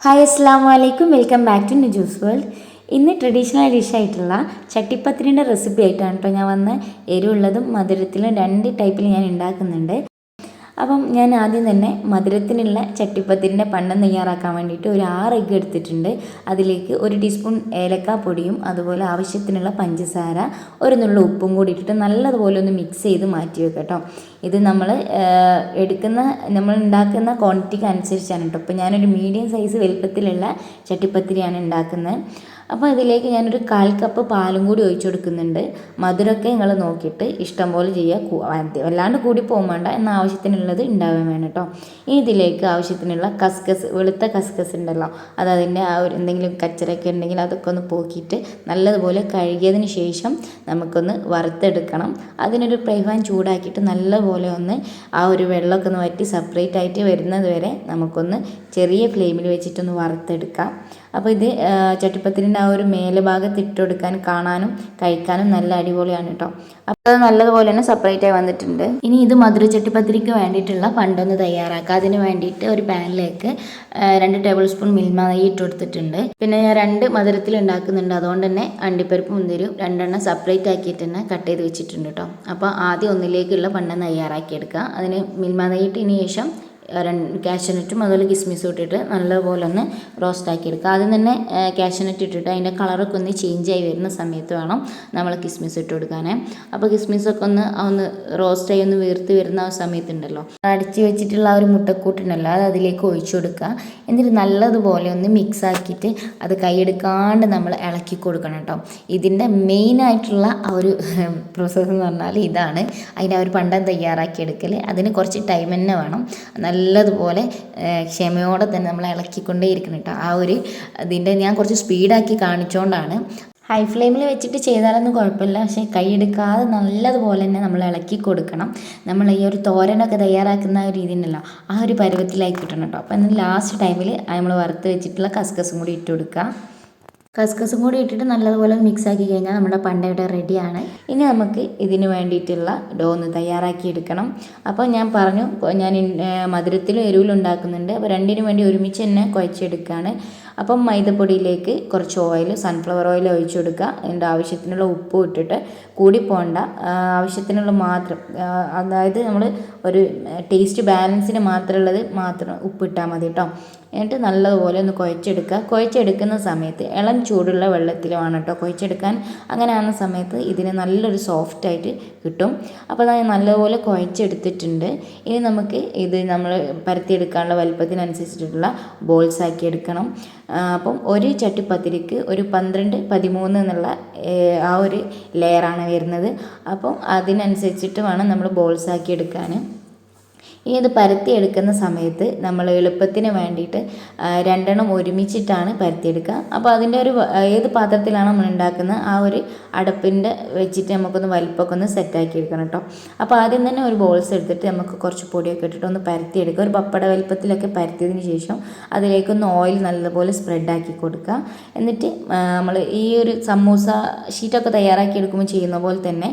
Hi അസ്സാം വലൈക്കും, welcome back to നുജൂസ് world. ഇന്ന് ട്രഡീഷണൽ ഡിഷായിട്ടുള്ള ചട്ടിപ്പത്തിരിൻ്റെ റെസിപ്പി ആയിട്ടാണ് കേട്ടോ ഞാൻ വന്ന്. എരിവുള്ളതും മധുരത്തിലും രണ്ട് ടൈപ്പിൽ ഞാൻ ഉണ്ടാക്കുന്നുണ്ട്. അപ്പം ഞാൻ ആദ്യം തന്നെ മധുരത്തിനുള്ള ചട്ടിപ്പത്തിരിൻ്റെ പണ്ടം തയ്യാറാക്കാൻ വേണ്ടിയിട്ട് ഒരു 6 എഗ്ഗ് എടുത്തിട്ടുണ്ട്. അതിലേക്ക് 1 ടീസ്പൂൺ ഏലക്കാപ്പൊടിയും അതുപോലെ ആവശ്യത്തിനുള്ള പഞ്ചസാര, ഒരു നുള്ള ഉപ്പും കൂടി ഇട്ടിട്ട് നല്ലതുപോലെ ഒന്ന് മിക്സ് ചെയ്ത് മാറ്റി വെക്കാം കേട്ടോ. ഇത് നമ്മൾ ഉണ്ടാക്കുന്ന ക്വാണ്ടിറ്റിക്ക് അനുസരിച്ചാണ് കേട്ടോ. ഇപ്പോൾ ഞാനൊരു മീഡിയം സൈസ് വലുപ്പത്തിലുള്ള ചട്ടിപ്പത്തിരിയാണ് ഉണ്ടാക്കുന്നത്. അപ്പോൾ ഇതിലേക്ക് ഞാനൊരു 1/4 കപ്പ് പാലും കൂടി ഒഴിച്ചു കൊടുക്കുന്നുണ്ട്. മധുരമൊക്കെ നിങ്ങൾ നോക്കിയിട്ട് ഇഷ്ടം പോലെ ചെയ്യുക, വല്ലാണ്ട് കൂടി പോകാൻ വേണ്ട, എന്നാൽ ആവശ്യത്തിനുള്ളത് ഉണ്ടാവാൻ വേണം കേട്ടോ. ഇനി ഇതിലേക്ക് ആവശ്യത്തിനുള്ള കസ്കസ്, വെളുത്ത കസ്കസ് ഉണ്ടല്ലോ, അതിൻ്റെ ആ ഒരു എന്തെങ്കിലും കച്ചറയൊക്കെ ഉണ്ടെങ്കിൽ അതൊക്കെ ഒന്ന് പോക്കിയിട്ട് നല്ലതുപോലെ കഴുകിയതിന് ശേഷം നമുക്കൊന്ന് വറുത്തെടുക്കണം. അതിനൊരു ഫ്രൈ പാൻ ചൂടാക്കിയിട്ട് നല്ലപോലെ ഒന്ന് ആ ഒരു വെള്ളമൊക്കെ ഒന്ന് വറ്റി സെപ്പറേറ്റ് ആയിട്ട് വരുന്നത് വരെ നമുക്കൊന്ന് ചെറിയ ഫ്ലെയിമിൽ വെച്ചിട്ടൊന്ന് വറുത്തെടുക്കാം. അപ്പോൾ ഇത് ചട്ടിപ്പത്തിരിൻ്റെ ആ ഒരു മേലെ ഭാഗത്ത് ഇട്ടുകൊടുക്കാൻ കാണാനും കഴിക്കാനും നല്ല അടിപൊളിയാണ് കേട്ടോ. അപ്പോൾ അത് നല്ലതുപോലെ തന്നെ സെപ്പറേറ്റ് ആയി വന്നിട്ടുണ്ട്. ഇനി ഇത് മധുര ചട്ടിപ്പത്തിരിക്ക് വേണ്ടിയിട്ടുള്ള പണ്ടൊന്ന് തയ്യാറാക്കുക. അതിന് വേണ്ടിയിട്ട് ഒരു പാനിലേക്ക് 2 ടേബിൾ സ്പൂൺ മിൽമ നെയ്യ് ഇട്ട് കൊടുത്തിട്ടുണ്ട്. പിന്നെ ഞാൻ 2 മധുരത്തിൽ ഉണ്ടാക്കുന്നുണ്ട്, അതുകൊണ്ട് തന്നെ അണ്ടിപ്പരിപ്പ് മുന്തിരിയും 2 സെപ്പറേറ്റ് ആക്കിയിട്ട് തന്നെ കട്ട് ചെയ്ത് വെച്ചിട്ടുണ്ട് കേട്ടോ. അപ്പോൾ ആദ്യം ഒന്നിലേക്കുള്ള പണ്ടം തയ്യാറാക്കിയെടുക്കുക. അതിന് മിൽമ നെയ്യിട്ടതിന് ശേഷം കാഷ്യനട്ടും അതുപോലെ കിസ്മിസും ഇട്ടിട്ട് നല്ലപോലെ ഒന്ന് റോസ്റ്റാക്കി എടുക്കുക. ആദ്യം തന്നെ കാഷ്യനട്ട് ഇട്ടിട്ട് അതിൻ്റെ കളറൊക്കെ ഒന്ന് ചേഞ്ചായി വരുന്ന സമയത്ത് വേണം നമ്മൾ കിസ്മിസ് ഇട്ട് കൊടുക്കാൻ. അപ്പോൾ കിസ്മിസൊക്കെ ഒന്ന് റോസ്റ്റായി ഒന്ന് വീർത്ത് വരുന്ന ആ സമയത്തുണ്ടല്ലോ, അടിച്ച് വെച്ചിട്ടുള്ള ആ ഒരു മുട്ടക്കൂട്ടുണ്ടല്ലോ, അത് അതിലേക്ക് ഒഴിച്ചു കൊടുക്കുക. എന്നിട്ട് നല്ലതുപോലെ ഒന്ന് മിക്സ് ആക്കിയിട്ട് അത് കൈയെടുക്കാണ്ട് നമ്മൾ ഇളക്കി കൊടുക്കണം കേട്ടോ. ഇതിൻ്റെ മെയിനായിട്ടുള്ള ആ ഒരു പ്രോസസ്സ് എന്ന് പറഞ്ഞാൽ ഇതാണ്. അതിൻ്റെ ആ ഒരു പണ്ടം തയ്യാറാക്കിയെടുക്കൽ, അതിന് കുറച്ച് ടൈം തന്നെ വേണം. നല്ലതുപോലെ ക്ഷമയോടെ തന്നെ നമ്മൾ ഇളക്കിക്കൊണ്ടേ ഇരിക്കണം കേട്ടോ. ആ ഒരു ഇതിൻ്റെ ഞാൻ കുറച്ച് സ്പീഡാക്കി കാണിച്ചുകൊണ്ടാണ്. ഹൈ ഫ്ലെയിമിൽ വെച്ചിട്ട് ചെയ്താലൊന്നും കുഴപ്പമില്ല, പക്ഷേ കൈയെടുക്കാതെ നല്ലതുപോലെ തന്നെ നമ്മൾ ഇളക്കി കൊടുക്കണം. നമ്മൾ ഈ ഒരു തോരനൊക്കെ തയ്യാറാക്കുന്ന ഒരു രീതി ഉണ്ടല്ലോ, ആ ഒരു പരുവത്തിലായി കിട്ടണം കേട്ടോ. അപ്പോൾ എന്നാൽ ലാസ്റ്റ് ടൈമിൽ നമ്മൾ വറുത്ത് വെച്ചിട്ടുള്ള കസ്കസും കൂടി ഇട്ട് കൊടുക്കുക. കസ്കസും കൂടി ഇട്ടിട്ട് നല്ലതുപോലെ മിക്സ് ആക്കി കഴിഞ്ഞാൽ നമ്മുടെ പണ്ട ഇവിടെ റെഡിയാണ്. ഇനി നമുക്ക് ഇതിന് വേണ്ടിയിട്ടുള്ള ഡോ ഒന്ന് തയ്യാറാക്കി എടുക്കണം. അപ്പോൾ ഞാൻ പറഞ്ഞു, ഞാൻ മധുരത്തിലും എരിവിലും ഉണ്ടാക്കുന്നുണ്ട്. അപ്പോൾ രണ്ടിനും വേണ്ടി ഒരുമിച്ച് തന്നെ കുഴച്ചെടുക്കുകയാണ്. അപ്പം മൈദപ്പൊടിയിലേക്ക് കുറച്ച് ഓയിൽ, സൺഫ്ലവർ ഓയിൽ ഒഴിച്ചു കൊടുക്കുക. അതിൻ്റെ ആവശ്യത്തിനുള്ള ഉപ്പും ഇട്ടിട്ട് കൂടി പോകണ്ട, ആവശ്യത്തിനുള്ള മാത്രം, അതായത് നമ്മൾ ഒരു ടേസ്റ്റ് ബാലൻസിന് മാത്രമുള്ളത് മാത്രം ഉപ്പിട്ടാൽ മതി കേട്ടോ. എന്നിട്ട് നല്ലതുപോലെ ഒന്ന് കുഴച്ചെടുക്കുക. കുഴച്ചെടുക്കുന്ന സമയത്ത് ഇളം ചൂടുള്ള വെള്ളത്തിലുമാണ് കേട്ടോ കുഴച്ചെടുക്കാൻ. അങ്ങനെ ആകുന്ന സമയത്ത് ഇതിന് നല്ലൊരു സോഫ്റ്റായിട്ട് കിട്ടും. അപ്പോൾ ഞാൻ നല്ലപോലെ കുഴച്ചെടുത്തിട്ടുണ്ട്. ഇനി നമുക്ക് ഇത് നമ്മൾ പരത്തിയെടുക്കാനുള്ള വലുപ്പത്തിനനുസരിച്ചിട്ടുള്ള ബോൾസ് ആക്കി എടുക്കണം. അപ്പം ഒരു ചട്ടിപ്പത്തിരിക്ക് ഒരു 12-13 എന്നുള്ള ആ ഒരു ലെയറാണ് വരുന്നത്. അപ്പം അതിനനുസരിച്ചിട്ട് വേണം നമ്മൾ ബോൾസ് ആക്കി എടുക്കാൻ. ഇനി ഇത് പരത്തിയെടുക്കുന്ന സമയത്ത് നമ്മൾ എളുപ്പത്തിന് വേണ്ടിയിട്ട് 2 ഒരുമിച്ചിട്ടാണ് പരത്തിയെടുക്കുക. അപ്പോൾ അതിൻ്റെ ഒരു ഏത് പാത്രത്തിലാണ് നമ്മൾ ഉണ്ടാക്കുന്നത് ആ ഒരു അടപ്പിൻ്റെ വെച്ചിട്ട് നമുക്കൊന്ന് വലിപ്പമൊക്കെ ഒന്ന് സെറ്റാക്കി എടുക്കണം കേട്ടോ. അപ്പോൾ ആദ്യം തന്നെ ഒരു ബോൾസ് എടുത്തിട്ട് നമുക്ക് കുറച്ച് പൊടിയൊക്കെ ഇട്ടിട്ട് ഒന്ന് പരത്തിയെടുക്കുക. ഒരു പപ്പട വലിപ്പത്തിലൊക്കെ പരത്തിയതിന് ശേഷം അതിലേക്കൊന്ന് ഓയിൽ നല്ലപോലെ സ്പ്രെഡാക്കി കൊടുക്കുക. എന്നിട്ട് നമ്മൾ ഈ ഒരു സമൂസ ഷീറ്റൊക്കെ തയ്യാറാക്കി എടുക്കുമ്പോൾ ചെയ്യുന്ന പോലെ തന്നെ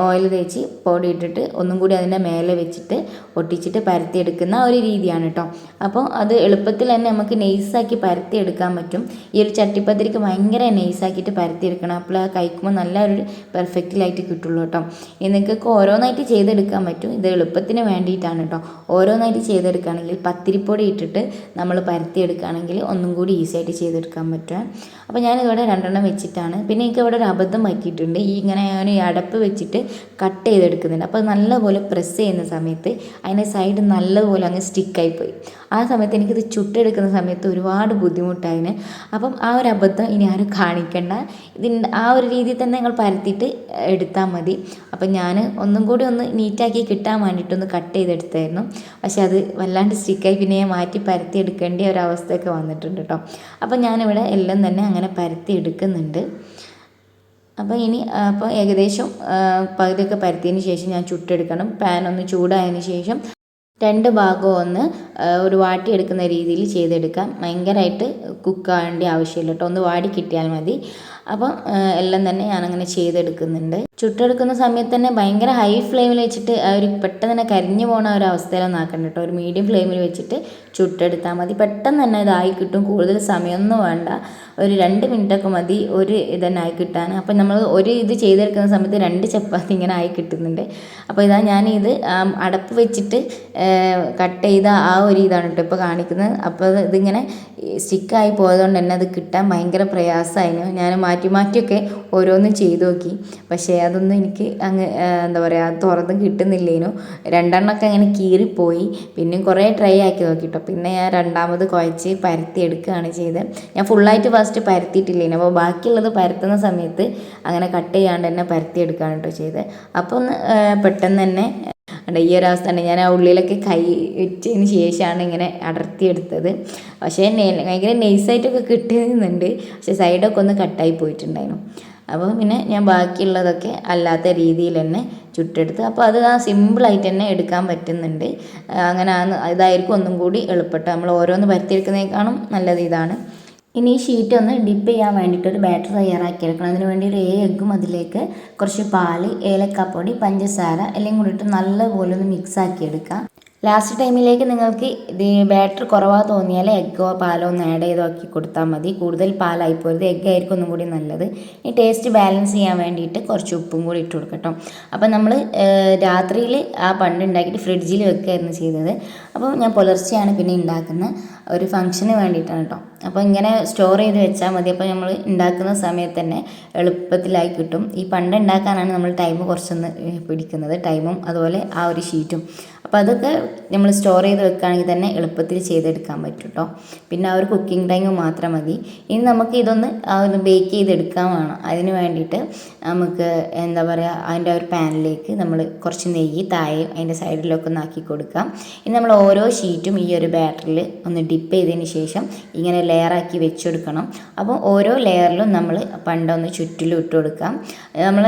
ഓയിൽ തേച്ച് പൊടി ഇട്ടിട്ട് ഒന്നും കൂടി അതിൻ്റെ മേലെ വെച്ചിട്ട് ഒട്ടിച്ചിട്ട് പരത്തിയെടുക്കുന്ന ഒരു രീതിയാണ് കേട്ടോ. അപ്പോൾ അത് എളുപ്പത്തിൽ തന്നെ നമുക്ക് നെയ്സാക്കി പരത്തിയെടുക്കാൻ പറ്റും. ഈ ഒരു ചട്ടിപ്പത്തിരിക്ക് ഭയങ്കര നെയ്സാക്കിയിട്ട് പരത്തിയെടുക്കണം. അപ്പോൾ ആ കഴിക്കുമ്പോൾ നല്ല ഒരു പെർഫെക്റ്റിലായിട്ട് കിട്ടുള്ളൂ കേട്ടോ. ഇനി നിങ്ങൾക്ക് ഓരോന്നായിട്ട് ചെയ്തെടുക്കാൻ പറ്റും. ഇത് എളുപ്പത്തിന് വേണ്ടിയിട്ടാണ് കേട്ടോ. ഓരോന്നായിട്ട് ചെയ്തെടുക്കുകയാണെങ്കിൽ പത്തിരിപ്പൊടി ഇട്ടിട്ട് നമ്മൾ പരത്തിയെടുക്കുകയാണെങ്കിൽ ഒന്നും കൂടി ഈസി ആയിട്ട് ചെയ്തെടുക്കാൻ പറ്റും. അപ്പോൾ ഞാനിവിടെ 2 വെച്ചിട്ടാണ്. പിന്നെ എനിക്ക് ഇവിടെ ഒരു അബദ്ധം പറ്റിയിട്ടുണ്ട്. ഇങ്ങനെ ഞാൻ ഈ അടപ്പ് വെച്ചിട്ട് കട്ട് ചെയ്തെടുക്കുന്നുണ്ട്. അപ്പോൾ നല്ലപോലെ പ്രസ് ചെയ്യുന്ന സമയത്ത് അതിൻ്റെ സൈഡ് നല്ലതുപോലെ അങ്ങ് സ്റ്റിക്കായിപ്പോയി. ആ സമയത്ത് എനിക്കിത് ചുട്ടെടുക്കുന്ന സമയത്ത് ഒരുപാട് ബുദ്ധിമുട്ടായിന്. അപ്പം ആ ഒരു അബദ്ധം ഇനി ആരും കാണിക്കണ്ട. ഇതിൻ്റെ ആ ഒരു രീതിയിൽ തന്നെ നിങ്ങൾ പരത്തിയിട്ട് എടുത്താൽ മതി. അപ്പം ഞാൻ ഒന്നും കൂടി ഒന്ന് നീറ്റാക്കി കിട്ടാൻ വേണ്ടിയിട്ടൊന്ന് കട്ട് ചെയ്തെടുത്തായിരുന്നു. പക്ഷെ അത് വല്ലാണ്ട് സ്റ്റിക്കായി, പിന്നെ മാറ്റി പരത്തി എടുക്കേണ്ട ഒരവസ്ഥയൊക്കെ വന്നിട്ടുണ്ട് കേട്ടോ. അപ്പം ഞാനിവിടെ എല്ലാം തന്നെ അങ്ങനെ പരത്തി എടുക്കുന്നുണ്ട്. അപ്പോൾ ഏകദേശം പകുതിയൊക്കെ പരത്തിയതിന് ശേഷം ഞാൻ ചുട്ടെടുക്കണം. പാൻ ഒന്ന് ചൂടായതിന് ശേഷം 2 ഭാഗവും ഒന്ന് ഒരു വാട്ടിയെടുക്കുന്ന രീതിയിൽ ചെയ്തെടുക്കാം. ഭയങ്കരമായിട്ട് കുക്കാവേണ്ട ആവശ്യമില്ല കേട്ടോ, ഒന്ന് വാടി കിട്ടിയാൽ മതി. അപ്പം എല്ലാം തന്നെ ഞാനങ്ങനെ ചെയ്തെടുക്കുന്നുണ്ട്. ചുട്ടെടുക്കുന്ന സമയത്ത് തന്നെ ഭയങ്കര ഹൈ ഫ്ലെയിമിൽ വെച്ചിട്ട് ഒരു പെട്ടെന്ന് തന്നെ കരിഞ്ഞു പോകുന്ന ഒരു അവസ്ഥയിലൊന്നും ആക്കണ്ട കേട്ടോ. ഒരു മീഡിയം ഫ്ലെയിമിൽ വെച്ചിട്ട് ചുട്ടെടുത്താൽ മതി. പെട്ടെന്ന് തന്നെ ഇതായി കിട്ടും. കൂടുതൽ സമയമൊന്നും വേണ്ട. ഒരു 2 മിനിറ്റൊക്കെ മതി ഒരു ഇതന്നെ ആയി കിട്ടാൻ. അപ്പം നമ്മൾ ഒരു ഇത് ചെയ്തെടുക്കുന്ന സമയത്ത് 2 ചപ്പാത്തി ഇങ്ങനെ ആയി കിട്ടുന്നുണ്ട്. അപ്പോൾ ഇതാ ഞാനിത് അടപ്പ് വെച്ചിട്ട് കട്ട് ചെയ്ത ആ ഒരു ഇതാണ് കേട്ടോ ഇപ്പോൾ കാണിക്കുന്നത്. അപ്പോൾ ഇതിങ്ങനെ സ്റ്റിക്കായി പോയതുകൊണ്ട് തന്നെ അത് കിട്ടാൻ ഭയങ്കര പ്രയാസമായിരുന്നു. ഞാൻ മാറ്റി മാറ്റിയൊക്കെ ഓരോന്നും ചെയ്ത് നോക്കി. പക്ഷേ അതൊന്നും എനിക്ക് അങ്ങ് എന്താ പറയുക തുറന്ന് കിട്ടുന്നില്ലേനു. 2 എണ്ണമൊക്കെ അങ്ങനെ കീറിപ്പോയി. പിന്നെയും കുറേ ട്രൈ ആക്കി നോക്കിട്ടോ. പിന്നെ ഞാൻ രണ്ടാമത് കുഴച്ച് പരത്തി എടുക്കുകയാണ് ചെയ്തത്. ഞാൻ ഫുള്ളായിട്ട് ഫസ്റ്റ് പരത്തിയിട്ടില്ലേനു. അപ്പോൾ ബാക്കിയുള്ളത് പരത്തുന്ന സമയത്ത് അങ്ങനെ കട്ട് ചെയ്യാണ്ട് തന്നെ പരത്തി എടുക്കുകയാണ് കേട്ടോ ചെയ്തത്. അപ്പോൾ ഒന്ന് പെട്ടെന്ന് തന്നെ ഈ ഒരു അവസ്ഥ തന്നെ. ഞാൻ ആ ഉള്ളിലൊക്കെ കൈ വെച്ചതിന് ശേഷമാണ് ഇങ്ങനെ അടർത്തിയെടുത്തത്. പക്ഷേ ഭയങ്കര നൈസായിട്ടൊക്കെ കിട്ടുന്നുണ്ട്. പക്ഷേ സൈഡൊക്കെ ഒന്ന് കട്ടായി പോയിട്ടുണ്ടായിരുന്നു. അപ്പോൾ പിന്നെ ഞാൻ ബാക്കിയുള്ളതൊക്കെ അല്ലാത്ത രീതിയിൽ തന്നെ ചുട്ടെടുത്ത്. അപ്പോൾ അത് സിമ്പിളായിട്ട് തന്നെ എടുക്കാൻ പറ്റുന്നുണ്ട്. അങ്ങനെ ഇതായിരിക്കും ഒന്നും കൂടി എളുപ്പട്ടോ. നമ്മൾ ഓരോന്ന് പരത്തിയെടുക്കുന്നതിനേക്കാളും നല്ലത് ഇതാണ്. ഇനി ഈ ഷീറ്റ് ഒന്ന് ഡിപ്പ് ചെയ്യാൻ വേണ്ടിയിട്ട് ഒരു ബാറ്റർ തയ്യാറാക്കിയെടുക്കണം. അതിന് വേണ്ടി ഒരു എഗ്ഗും അതിലേക്ക് കുറച്ച് പാല്, ഏലക്കാപ്പൊടി, പഞ്ചസാര എല്ലാം കൂടിയിട്ട് നല്ലപോലെ ഒന്ന് മിക്സ് ആക്കിയെടുക്കാം. ലാസ്റ്റ് ടൈമിലേക്ക് നിങ്ങൾക്ക് ഇത് ബാറ്റർ കുറവാ തോന്നിയാൽ എഗ്ഗോ പാലോ ഒന്ന് ആഡ് ചെയ്താക്കി കൊടുത്താൽ മതി. കൂടുതൽ പാലായി പോയത് എഗ്ഗായിരിക്കും ഒന്നും കൂടി നല്ലത്. ഈ ടേസ്റ്റ് ബാലൻസ് ചെയ്യാൻ വേണ്ടിയിട്ട് കുറച്ച് ഉപ്പും കൂടി ഇട്ട് കൊടുക്കട്ടോ. അപ്പോൾ നമ്മൾ രാത്രിയിൽ ആ പണ്ട് ഉണ്ടാക്കിയിട്ട് ഫ്രിഡ്ജിൽ വെക്കുകയായിരുന്നു ചെയ്തത്. അപ്പോൾ ഞാൻ പുലർച്ചെയാണ് പിന്നെ ഉണ്ടാക്കുന്നത്. ഒരു ഫംഗ്ഷന് വേണ്ടിയിട്ടാണ് കേട്ടോ. അപ്പോൾ ഇങ്ങനെ സ്റ്റോർ ചെയ്ത് വെച്ചാൽ മതി. അപ്പോൾ നമ്മൾ ഉണ്ടാക്കുന്ന സമയത്ത് തന്നെ എളുപ്പത്തിലായി കിട്ടും. ഈ പണ്ട് ഉണ്ടാക്കാനാണ് നമ്മൾ ടൈം കുറച്ചൊന്ന് പിടിക്കുന്നത്. ടൈമും അതുപോലെ ആ ഒരു ഷീറ്റും. അപ്പോൾ അതൊക്കെ നമ്മൾ സ്റ്റോർ ചെയ്ത് വെക്കുകയാണെങ്കിൽ തന്നെ എളുപ്പത്തിൽ ചെയ്തെടുക്കാൻ പറ്റും കേട്ടോ. പിന്നെ ആ ഒരു കുക്കിംഗ് ടൈം മാത്രം മതി. ഇനി നമുക്ക് ഇതൊന്ന് ബേക്ക് ചെയ്തെടുക്കാൻ വേണം. അതിന് വേണ്ടിയിട്ട് നമുക്ക് എന്താ പറയുക, അതിൻ്റെ ഒരു പാനിലേക്ക് നമ്മൾ കുറച്ച് നെയ്യ് താഴെ അതിൻ്റെ സൈഡിലൊക്കെ ഒന്ന് ആക്കി കൊടുക്കാം. ഇനി നമ്മൾ ഓരോ ഷീറ്റും ഈ ഒരു ബാറ്ററിൽ ഒന്ന് ഡിപ്പ് ചെയ്തതിന് ശേഷം ഇങ്ങനെ ലെയറാക്കി വെച്ചെടുക്കണം. അപ്പോൾ ഓരോ ലെയറിലും നമ്മൾ പണ്ടൊന്ന് ചുറ്റിലും ഇട്ട് കൊടുക്കാം. നമ്മൾ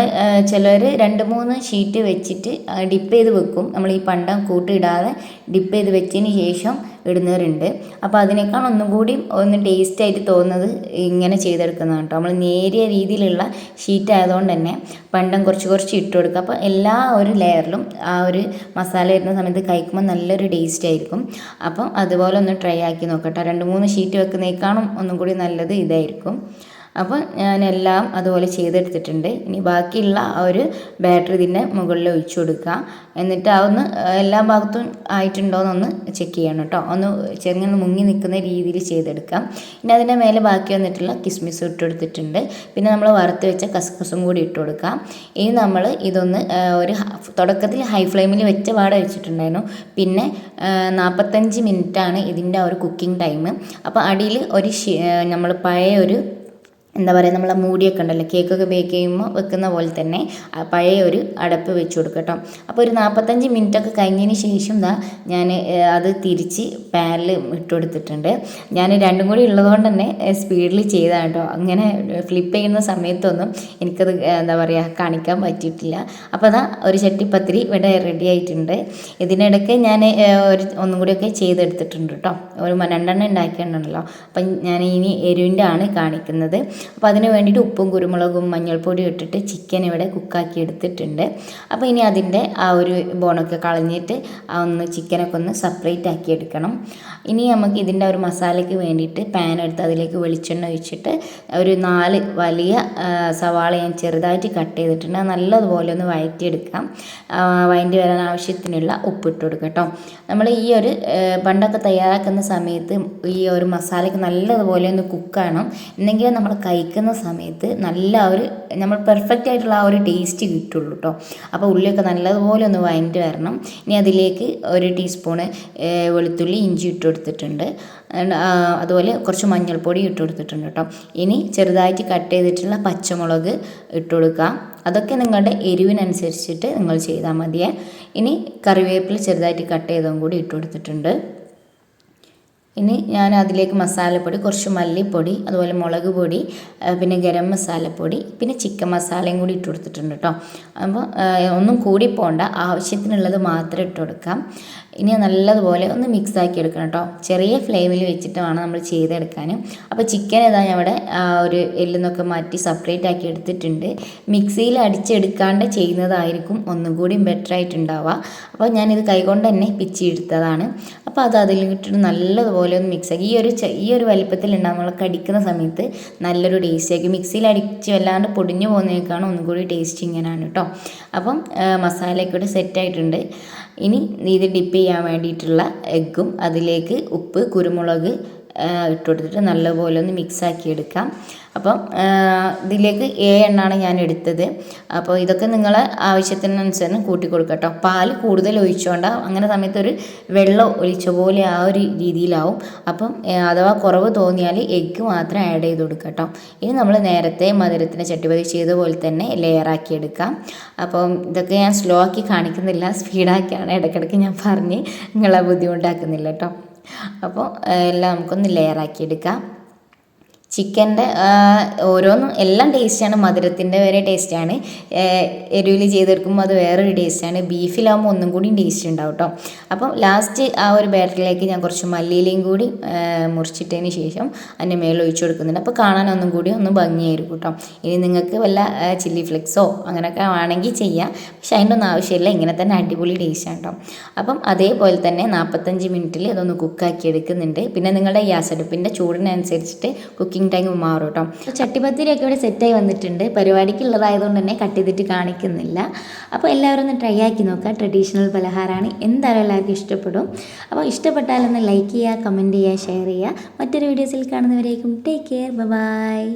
ചിലർ 2-3 ഷീറ്റ് വെച്ചിട്ട് ഡിപ്പ് ചെയ്ത് വെക്കും. നമ്മൾ ഈ പണ്ടം കൂട്ടിയിടാതെ ഡിപ്പ് ചെയ്ത് വെച്ചതിന് ശേഷം ഇടുന്നവരുണ്ട്. അപ്പോൾ അതിനേക്കാൾ ഒന്നും കൂടി ഒന്ന് ടേസ്റ്റ് ആയിട്ട് തോന്നുന്നത് ഇങ്ങനെ ചെയ്തെടുക്കുന്നതാണ് കേട്ടോ. നമ്മൾ നേരിയ രീതിയിലുള്ള ഷീറ്റ് ആയതുകൊണ്ട് തന്നെ പണ്ടം കുറച്ച് കുറച്ച് ഇട്ട് കൊടുക്കുക. അപ്പോൾ എല്ലാ ഒരു ലെയറിലും ആ ഒരു മസാല വരുന്ന സമയത്ത് കഴിക്കുമ്പോൾ നല്ലൊരു ടേസ്റ്റ് ആയിരിക്കും. അപ്പം അതുപോലെ ഒന്ന് ട്രൈ ആക്കി നോക്കട്ടെ. 2-3 ഷീറ്റ് വെക്കുന്നതിനേക്കാളും ഒന്നും കൂടി നല്ലത് ഇതായിരിക്കും. അപ്പോൾ ഞാനെല്ലാം അതുപോലെ ചെയ്തെടുത്തിട്ടുണ്ട്. ഇനി ബാക്കിയുള്ള ആ ഒരു ബാറ്ററി ഇതിൻ്റെ മുകളിൽ ഒഴിച്ചു കൊടുക്കുക. എന്നിട്ട് അതൊന്ന് എല്ലാ ഭാഗത്തും ആയിട്ടുണ്ടോയെന്നൊന്ന് ചെക്ക് ചെയ്യണം കേട്ടോ. ഒന്ന് ചെറുങ്ങനെ മുങ്ങി നിൽക്കുന്ന രീതിയിൽ ചെയ്തെടുക്കാം. ഇനി അതിൻ്റെ മേലെ ബാക്കി വന്നിട്ടുള്ള കിസ്മിസ് ഇട്ടെടുത്തിട്ടുണ്ട്. പിന്നെ നമ്മൾ വറുത്ത് വെച്ച കസ്കസും കൂടി ഇട്ട് കൊടുക്കാം. ഇനി നമ്മൾ ഇതൊന്ന് ഒരു തുടക്കത്തിൽ ഹൈ ഫ്ലെയിമിൽ വെച്ച പാടെ വെച്ചിട്ടുണ്ടായിരുന്നു. പിന്നെ 45 മിനിറ്റാണ് ഇതിൻ്റെ ഒരു കുക്കിംഗ് ടൈം. അപ്പോൾ അടിയിൽ ഒരു നമ്മൾ പഴയ ഒരു എന്താ പറയുക, നമ്മളെ മൂടിയൊക്കെ ഉണ്ടല്ലോ കേക്കൊക്കെ ബേക്ക് ചെയ്യുമ്പോൾ വെക്കുന്ന പോലെ തന്നെ പഴയ ഒരു അടപ്പ് വെച്ച് കൊടുക്കുക കേട്ടോ. അപ്പോൾ ഒരു 45 മിനിറ്റൊക്കെ കഴിഞ്ഞതിന് ശേഷം ഞാൻ അത് തിരിച്ച് പാനിൽ ഇട്ട് കൊടുത്തിട്ടുണ്ട്. ഞാൻ രണ്ടും കൂടി ഉള്ളതുകൊണ്ട് തന്നെ സ്പീഡിൽ ചെയ്തതാണ് കേട്ടോ. അങ്ങനെ ഫ്ലിപ്പ് ചെയ്യുന്ന സമയത്തൊന്നും എനിക്കത് എന്താ പറയുക കാണിക്കാൻ പറ്റിയിട്ടില്ല. അപ്പോൾ ഒരു ചട്ടിപ്പത്തിരി ഇവിടെ റെഡി ആയിട്ടുണ്ട്. ഇതിനിടയ്ക്ക് ഞാൻ ഒന്നും കൂടിയൊക്കെ ചെയ്തെടുത്തിട്ടുണ്ട് കേട്ടോ. ഒരു 2 എണ്ണം ഉണ്ടാക്കിയിട്ടുണ്ടല്ലോ. അപ്പം ഞാൻ ഇനി എരിവിൻ്റെ ആണ് കാണിക്കുന്നത്. അപ്പോൾ അതിന് വേണ്ടിയിട്ട് ഉപ്പും കുരുമുളകും മഞ്ഞൾപ്പൊടിയും ഇട്ടിട്ട് ചിക്കൻ ഇവിടെ കുക്കാക്കി എടുത്തിട്ടുണ്ട്. അപ്പോൾ ഇനി അതിൻ്റെ ആ ഒരു ബോണൊക്കെ കളഞ്ഞിട്ട് ഒന്ന് ചിക്കനൊക്കെ ഒന്ന് സെപ്പറേറ്റ് ആക്കി എടുക്കണം. ഇനി നമുക്ക് ഇതിൻ്റെ ഒരു മസാലയ്ക്ക് വേണ്ടിയിട്ട് പാൻ എടുത്ത് അതിലേക്ക് വെളിച്ചെണ്ണ ഒഴിച്ചിട്ട് ഒരു 4 വലിയ സവാള ഞാൻ ചെറുതായിട്ട് കട്ട് ചെയ്തിട്ടുണ്ട്. നല്ലതുപോലെ ഒന്ന് വഴറ്റിയെടുക്കാം. വഴറ്റി വരാൻ ആവശ്യത്തിനുള്ള ഉപ്പിട്ട് കൊടുക്കുക കേട്ടോ. നമ്മൾ ഈ ഒരു പണ്ടൊക്കെ തയ്യാറാക്കുന്ന സമയത്ത് ഈ ഒരു മസാലയ്ക്ക് നല്ലതുപോലെ ഒന്ന് കുക്കാകണം. എന്നെങ്കിലും നമ്മൾ കഴിക്കുന്ന സമയത്ത് നല്ല ഒരു നമ്മൾ പെർഫെക്റ്റ് ആയിട്ടുള്ള ആ ഒരു ടേസ്റ്റ് കിട്ടുള്ളൂ കേട്ടോ. അപ്പോൾ ഉള്ളിയൊക്കെ നല്ലതുപോലെ ഒന്ന് വഴറ്റി വരണം. ഇനി അതിലേക്ക് 1 ടീസ്പൂണ് വെളുത്തുള്ളി ഇഞ്ചി ഇട്ട് കൊടുത്തിട്ടുണ്ട്. അതുപോലെ കുറച്ച് മഞ്ഞൾപ്പൊടി ഇട്ട് കൊടുത്തിട്ടുണ്ട് കേട്ടോ. ഇനി ചെറുതായിട്ട് കട്ട് ചെയ്തിട്ടുള്ള പച്ചമുളക് ഇട്ട് കൊടുക്കുക. അതൊക്കെ നിങ്ങളുടെ എരിവിനനുസരിച്ചിട്ട് നിങ്ങൾ ചെയ്താൽ മതിയേ. ഇനി കറിവേപ്പില ചെറുതായിട്ട് കട്ട് ചെയ്തതും കൂടി ഇട്ട് കൊടുത്തിട്ടുണ്ട്. ഇനി ഞാൻ അതിലേക്ക് മസാലപ്പൊടി, കുറച്ച് മല്ലിപ്പൊടി, അതുപോലെ മുളക് പൊടി, പിന്നെ ഗരം മസാലപ്പൊടി, പിന്നെ ചിക്കൻ മസാലയും കൂടി ഇട്ട് കൊടുത്തിട്ടുണ്ട് കേട്ടോ. അപ്പോൾ ഒന്നും കൂടി പോകണ്ട, ആവശ്യത്തിനുള്ളത് മാത്രം ഇട്ട് കൊടുക്കാം. ഇനി നല്ലതുപോലെ ഒന്ന് മിക്സ് ആക്കി എടുക്കണം കേട്ടോ. ചെറിയ ഫ്ലെയിമിൽ വെച്ചിട്ട് വേണം നമ്മൾ ചെയ്തെടുക്കാൻ. അപ്പോൾ ചിക്കൻ ഇതാ ഞാൻ ഇവിടെ ഒരു എല്ലിന്നൊക്കെ മാറ്റി സെപ്പറേറ്റ് ആക്കി എടുത്തിട്ടുണ്ട്. മിക്സിയിൽ അടിച്ചെടുക്കാണ്ട് ചെയ്യുന്നതായിരിക്കും ഒന്നും കൂടി ബെറ്റർ ആയിട്ടുണ്ടാവുക. അപ്പോൾ ഞാനിത് കൈകൊണ്ട് തന്നെ പിച്ചിയെടുത്തതാണ്. അപ്പോൾ അത് അതിലിട്ടിട്ട് നല്ലതുപോലെ ഒന്ന് മിക്സാക്കി ഈ ഒരു വലിപ്പത്തിൽ നമ്മൾ കടിക്കുന്ന സമയത്ത് നല്ലൊരു ടേസ്റ്റ് ആക്കി. മിക്സിയിൽ അടിച്ച് വല്ലാണ്ട് പൊടിഞ്ഞു പോകുന്നതിനേക്കാണ് ഒന്നും കൂടി ടേസ്റ്റ് ഇങ്ങനെയാണ് കേട്ടോ. അപ്പം മസാലയൊക്കെ ഇവിടെ സെറ്റായിട്ടുണ്ട്. ഇനി ഇത് ഡിപ്പ് ചെയ്യാൻ വേണ്ടിയിട്ടുള്ള എഗ്ഗും അതിലേക്ക് ഉപ്പ്, കുരുമുളക് ഇട്ട് കൊടുത്തിട്ട് നല്ലപോലെ ഒന്ന് മിക്സാക്കി എടുക്കാം. അപ്പം ഇതിലേക്ക് 7 എണ്ണമാണ് ഞാൻ എടുത്തത്. അപ്പോൾ ഇതൊക്കെ നിങ്ങളെ ആവശ്യത്തിനനുസരിച്ച് കൂട്ടി കൊടുക്കുക കേട്ടോ. പാൽ കൂടുതൽ ഒഴിച്ചോണ്ട അങ്ങനെ സമയത്ത് ഒരു വെള്ളം ഒഴിച്ച പോലെ ആ ഒരു രീതിയിലാവും. അപ്പം അഥവാ കുറവ് തോന്നിയാൽ എഗ്ഗ് മാത്രം ആഡ് ചെയ്ത് കൊടുക്കുക കേട്ടോ. ഇനി നമ്മൾ നേരത്തെ മധുരത്തിന് ചട്ടിപതി ചെയ്ത പോലെ തന്നെ ലെയറാക്കി എടുക്കാം. അപ്പം ഇതൊക്കെ ഞാൻ സ്ലോ ആക്കി കാണിക്കുന്നില്ല, സ്പീഡാക്കിയാണ് ഇടയ്ക്കിടയ്ക്ക് ഞാൻ പറഞ്ഞ് നിങ്ങളെ ബുദ്ധിമുട്ടാക്കുന്നില്ല കേട്ടോ. അപ്പോൾ എല്ലാം നമുക്കൊന്ന് ലെയറാക്കി എടുക്കാം. ചിക്കൻ്റെ ഓരോന്നും എല്ലാം ടേസ്റ്റാണ്. മധുരത്തിൻ്റെ വരെ ടേസ്റ്റാണ്. എരിവിൽ ചെയ്തെടുക്കുമ്പോൾ അത് വേറൊരു ടേസ്റ്റാണ്. ബീഫിലാകുമ്പോൾ ഒന്നും കൂടി ടേസ്റ്റ് ഉണ്ടാവും കേട്ടോ. അപ്പം ലാസ്റ്റ് ആ ഒരു ബാറ്ററിലേക്ക് ഞാൻ കുറച്ച് മല്ലിയിലയും കൂടി മുറിച്ചിട്ടതിന് ശേഷം അതിൻ്റെ മേളിൽ ഒഴിച്ചു കൊടുക്കുന്നുണ്ട്. അപ്പോൾ കാണാൻ ഒന്നും കൂടി ഒന്ന് ഭംഗിയായിരിക്കും കേട്ടോ. ഇനി നിങ്ങൾക്ക് വല്ല ചില്ലി ഫ്ലെക്സോ അങ്ങനെയൊക്കെ വേണമെങ്കിൽ ചെയ്യാം. പക്ഷെ അതിൻ്റെ ഒന്നും ആവശ്യമില്ല, ഇങ്ങനെ തന്നെ അടിപൊളി ടേസ്റ്റാണ് കേട്ടോ. അപ്പം അതേപോലെ തന്നെ 45 മിനിറ്റിൽ ഇതൊന്ന് കുക്കാക്കി എടുക്കുന്നുണ്ട്. പിന്നെ നിങ്ങളുടെ ഗ്യാസ് അടുപ്പിൻ്റെ ചൂടിനനുസരിച്ചിട്ട് കുക്കിംഗ് ടൈം മാറും കേട്ടോ. ചട്ടിപ്പത്തിരിയൊക്കെ ഇവിടെ സെറ്റായി വന്നിട്ടുണ്ട്. പരിപാടിക്കുള്ളതായതുകൊണ്ട് തന്നെ കട്ട് ചെയ്തിട്ട് കാണിക്കുന്നില്ല. അപ്പോൾ എല്ലാവരും ഒന്ന് ട്രൈ ആക്കി നോക്കുക. ട്രഡീഷണൽ പലഹാരമാണ്, എന്തായാലും എല്ലാവർക്കും ഇഷ്ടപ്പെടും. അപ്പോൾ ഇഷ്ടപ്പെട്ടാലൊന്ന് ലൈക്ക് ചെയ്യുക, കമൻറ്റ് ചെയ്യുക, ഷെയർ ചെയ്യുക. മറ്റൊരു വീഡിയോസിൽ കാണുന്നവരേക്കും ടേക്ക് കെയർ, ബൈ.